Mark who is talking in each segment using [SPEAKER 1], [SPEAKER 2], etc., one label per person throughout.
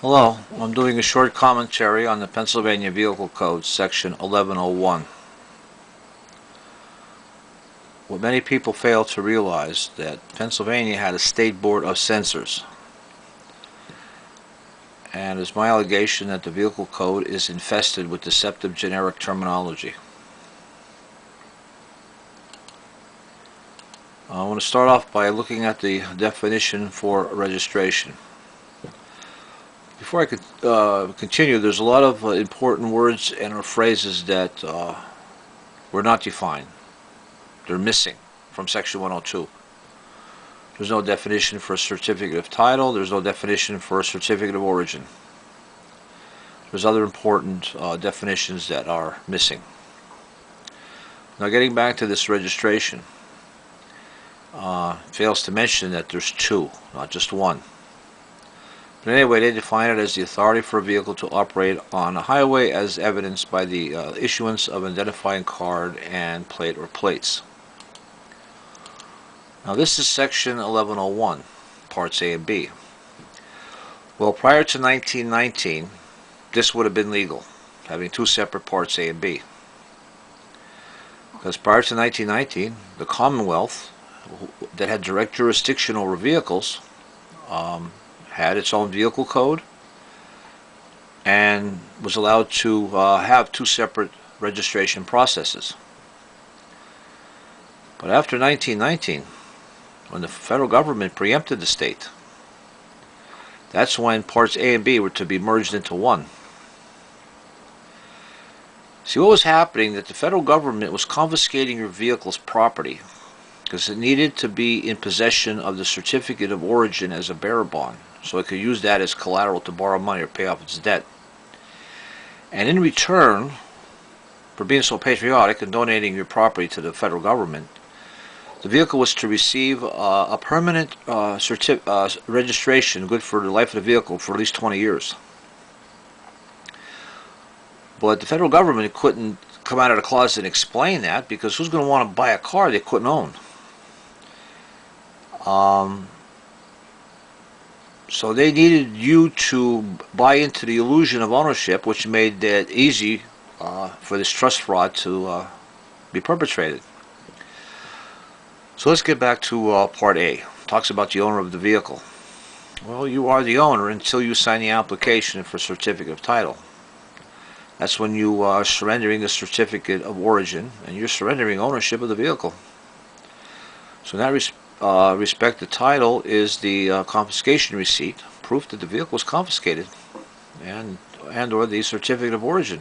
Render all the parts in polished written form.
[SPEAKER 1] Hello, I'm doing a short commentary on the Pennsylvania Vehicle Code, Section 1101. What many people fail to realize that Pennsylvania had a state board of censors, and it's my allegation that the Vehicle Code is infested with deceptive generic terminology. I want to start off by looking at the definition for registration. Before I could continue, there's a lot of important words and or phrases that were not defined. They're missing from Section 102. There's no definition for a certificate of title. There's no definition for a certificate of origin. There's other important definitions that are missing. Now, getting back to this registration, fails to mention that there's two, not just one. But anyway, they define it as the authority for a vehicle to operate on a highway as evidenced by the issuance of an identifying card and plate or plates. Now this is Section 1101, Parts A and B. Well, prior to 1919, this would have been legal, having two separate Parts A and B. Because prior to 1919, the Commonwealth, that had direct jurisdiction over vehicles, had its own vehicle code and was allowed to have two separate registration processes. But after 1919, when the federal government preempted the state, that's when Parts A and B were to be merged into one. See, what was happening, that the federal government was confiscating your vehicle's property because it needed to be in possession of the certificate of origin as a bearer bond, so it could use that as collateral to borrow money or pay off its debt. And in return for being so patriotic and donating your property to the federal government, the vehicle was to receive a permanent registration good for the life of the vehicle for at least 20 years. But the federal government couldn't come out of the closet and explain that, because who's going to want to buy a car they couldn't own? So they needed you to buy into the illusion of ownership, which made it easy for this trust fraud to be perpetrated. So let's get back to Part A. It talks about the owner of the vehicle. Well, you are the owner until you sign the application for certificate of title. That's when you are surrendering the certificate of origin, and you're surrendering ownership of the vehicle. So in that respect, the title is the confiscation receipt, proof that the vehicle was confiscated, and or the certificate of origin.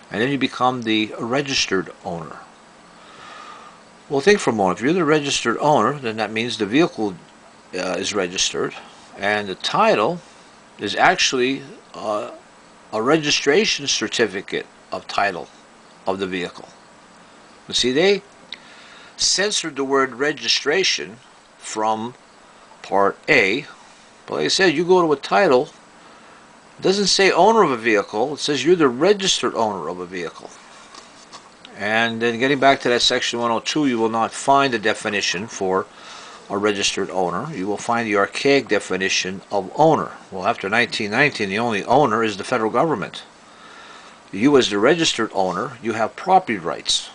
[SPEAKER 1] And then you become the registered owner. Well, think for a moment. If you're the registered owner, then that means the vehicle is registered, and the title is actually a registration certificate of title of the vehicle. You see, they censored the word registration from Part A, but like I said, you go to a title, it doesn't say owner of a vehicle, it says you're the registered owner of a vehicle. And then getting back to that Section 102, you will not find a definition for a registered owner. You will find the archaic definition of owner. Well, after 1919, the only owner is the federal government. You, as the registered owner, you have property rights.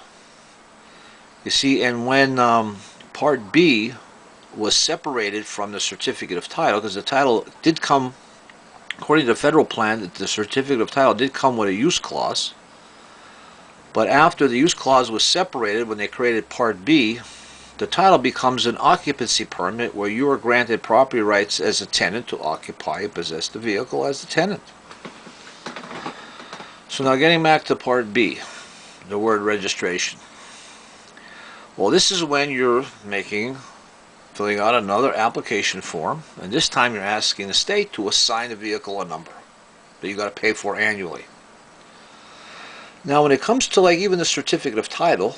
[SPEAKER 1] You see, and when Part B was separated from the certificate of title, because the title did come, according to the federal plan, the certificate of title did come with a use clause. But after the use clause was separated, when they created Part B, the title becomes an occupancy permit where you are granted property rights as a tenant to occupy and possess the vehicle as a tenant. So now getting back to Part B, the word registration. Well, this is when you're filling out another application form, and this time you're asking the state to assign the vehicle a number that you got to pay for annually. Now, when it comes to like even the certificate of title,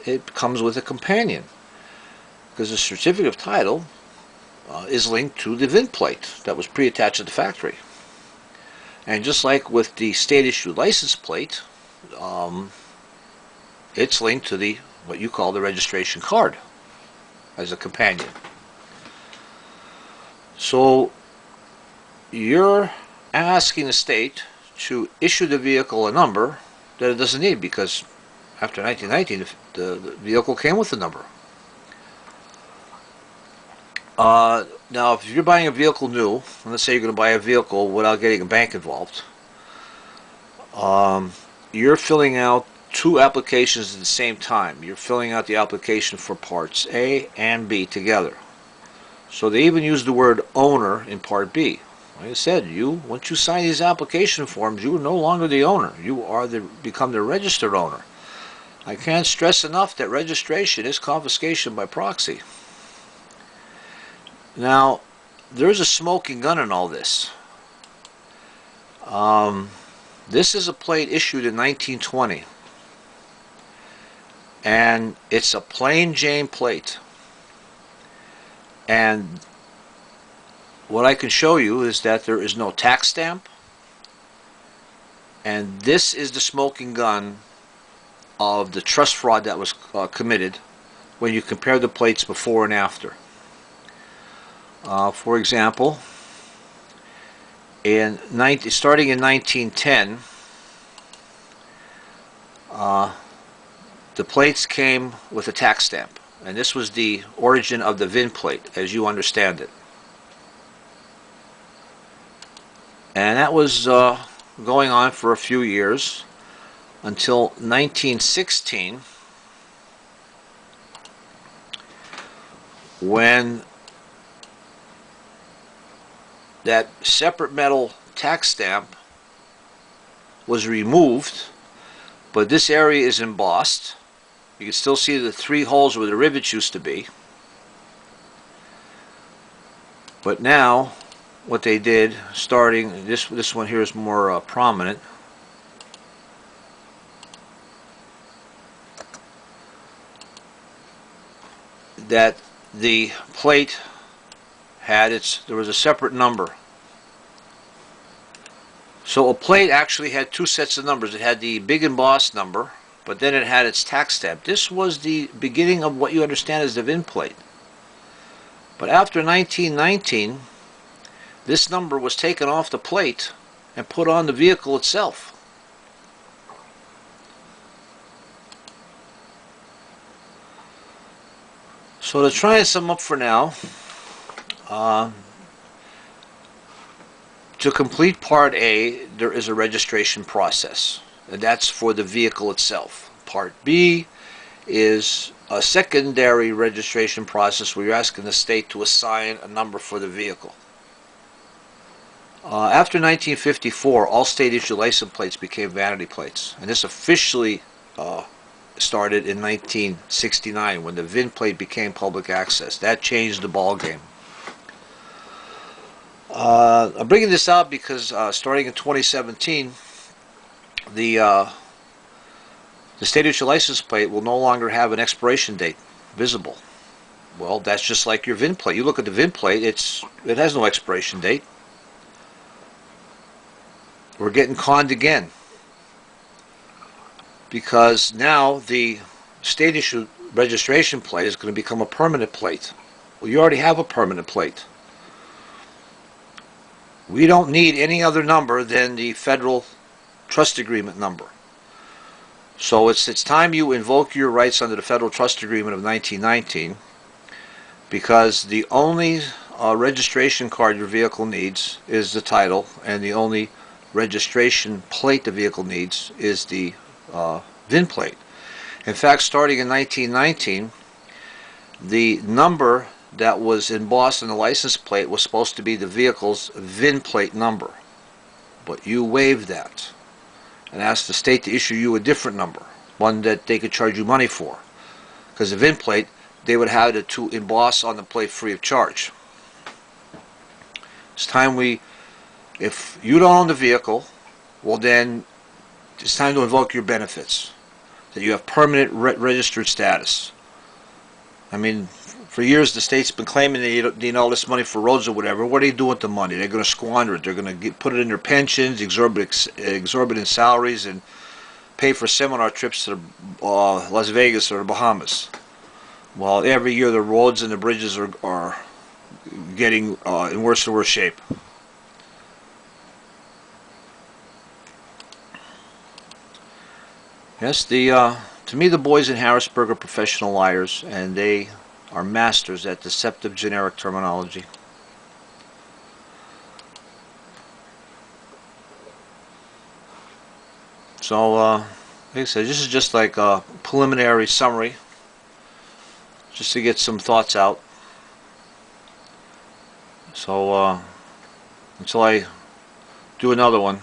[SPEAKER 1] it comes with a companion, because the certificate of title is linked to the VIN plate that was pre-attached to the factory. And just like with the state-issued license plate, it's linked to what you call the registration card as a companion. So you're asking the state to issue the vehicle a number that it doesn't need, because after 1919 the vehicle came with the number. Now, if you're buying a vehicle new, and let's say you're going to buy a vehicle without getting a bank involved, you're filling out two applications at the same time. You're filling out the application for parts A and B together. So they even use the word owner in part B. Like I said, once you sign these application forms, you are no longer the owner. You are become the registered owner. I can't stress enough that registration is confiscation by proxy. Now, there's a smoking gun in all this. This is a plate issued in 1920, and it's a plain Jane plate. And what I can show you is that there is no tax stamp, and this is the smoking gun of the trust fraud that was committed when you compare the plates before and after. For example, starting in 1910, the plates came with a tax stamp, and this was the origin of the VIN plate as you understand it. And that was going on for a few years until 1916, when that separate metal tax stamp was removed, but this area is embossed. You can still see the three holes where the rivets used to be. But now, what they did, starting this one here is more prominent. That the plate had there was a separate number. So a plate actually had two sets of numbers. It had the big embossed number, but then it had its tax stamp. This was the beginning of what you understand as the VIN plate. But after 1919, this number was taken off the plate and put on the vehicle itself. So to try and sum up for now, to complete Part A, there is a registration process, and that's for the vehicle itself. Part B is a secondary registration process where you're asking the state to assign a number for the vehicle. After 1954, all state-issued license plates became vanity plates, and this officially started in 1969 when the VIN plate became public access. That changed the ball game. I'm bringing this out because starting in 2017, the state-issued license plate will no longer have an expiration date visible. Well, that's just like your VIN plate. You look at the VIN plate; it has no expiration date. We're getting conned again, because now the state-issued registration plate is going to become a permanent plate. Well, you already have a permanent plate. We don't need any other number than the federal trust agreement number. So it's time you invoke your rights under the federal trust agreement of 1919, because the only registration card your vehicle needs is the title, and the only registration plate the vehicle needs is the VIN plate. In fact, starting in 1919, the number that was embossed on the license plate was supposed to be the vehicle's VIN plate number, but you waived that and asked the state to issue you a different number, one that they could charge you money for, because the VIN plate, they would have it to emboss on the plate free of charge. It's time if you don't own the vehicle, well then it's time to invoke your benefits, that you have permanent registered status. I mean, for years the state's been claiming they need all this money for roads or whatever. What are they doing with the money? They're going to squander it. They're going to put it in their pensions, exorbitant salaries, and pay for seminar trips to Las Vegas or the Bahamas. Well, every year the roads and the bridges are getting in worse and worse shape. Yes, to me the boys in Harrisburg are professional liars, and they are masters at deceptive generic terminology. So, like I said, this is just like a preliminary summary, just to get some thoughts out. So, until I do another one,